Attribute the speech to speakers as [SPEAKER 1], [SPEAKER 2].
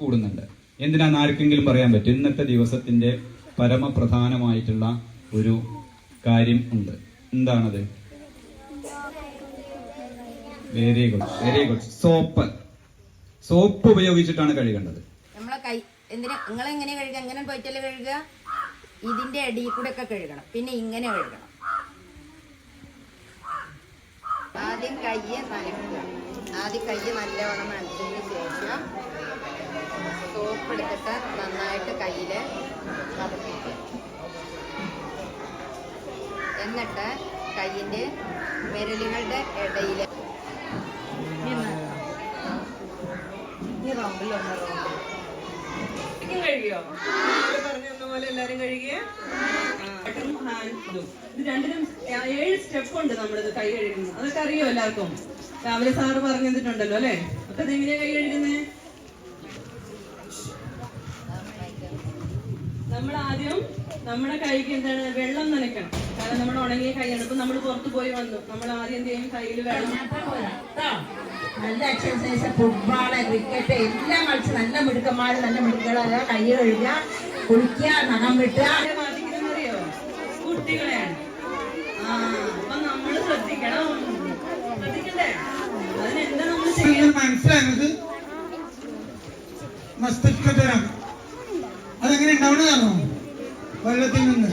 [SPEAKER 1] കൂടുന്നുണ്ട്. എന്തിനാന്ന് ആർക്കെങ്കിലും പറയാൻ പറ്റും? ഇന്നത്തെ ദിവസത്തിന്റെ പരമപ്രധാനമായിട്ടുള്ള ഒരു കാര്യം ഉണ്ട്. എന്താണത്? Very good, very good. Soap ഉപയോഗിച്ചിട്ടാണ് കഴുകേണ്ടത്.
[SPEAKER 2] നമ്മളെ കൈ നിങ്ങളെങ്ങനെ കഴുകുക? എങ്ങനെ പോയിട്ടല്ലേ കഴുകുക? ഇതിന്റെ അടിയിൽ കൂടെ ഒക്കെ കഴുകണം. പിന്നെ ഇങ്ങനെ കഴുകണം. ആദ്യം കയ്യ് നനയ്ക്കുക. ആദ്യം കയ്യ് നല്ലവണ്ണം നനച്ചതിന് ശേഷം സോപ്പ് എടുത്തിട്ട് നന്നായിട്ട് കയ്യില് പതപ്പിക്കുക. എന്നിട്ട് കയ്യിന്റെ വിരലുകളുടെ ഇടയില്
[SPEAKER 3] കഴുകിയോ? പറഞ്ഞ പോലെ എല്ലാരും കഴുകിയ ഇത് രണ്ടിനും 7 സ്റ്റെപ്പ് ഉണ്ട്. നമ്മളിത് കൈ കഴുകുന്നത് അതൊക്കെ അറിയോ എല്ലാവർക്കും? രാവിലെ സാറ് പറഞ്ഞു തന്നിട്ടുണ്ടല്ലോ അല്ലെ? അപ്പൊ ഇതെങ്ങനെയാ കൈ കഴുകുന്നേ? നമ്മൾ ആദ്യം നമ്മുടെ കൈക്ക് എന്താണ് വെള്ളം നനയ്ക്കണം. കാരണം നമ്മുടെ ഉണങ്ങിയ കൈയാണ്. ഇപ്പൊ നമ്മൾ പുറത്തു പോയി വന്നു, നമ്മൾ ആദ്യം എന്ത് ചെയ്യും? കയ്യിൽ വെള്ളം.
[SPEAKER 4] നല്ല എക്സസൈസ്, ഫുട്ബോള്, ക്രിക്കറ്റ് എല്ലാം കളിച്ച് നല്ല മിടുക്കന്മാര്, നല്ല മിടുക്കളെ കൈ കഴുകുക, കുളിക്കുക, നഖം വെട്ടുക.
[SPEAKER 3] അറിയോ? കുട്ടികളെയാണ്. അപ്പൊ നമ്മള് ശ്രദ്ധിക്കണം. ശ്രദ്ധിക്കണ്ടേ? അതിനെന്താ നമ്മൾ ചെയ്യുന്നത്?
[SPEAKER 5] മനസ്സിലായത് മസ്തിഷ്കജ്വരം അതെങ്ങനെ ഉണ്ടാവണമെന്നോ? വെള്ളത്തിൽ നിന്ന്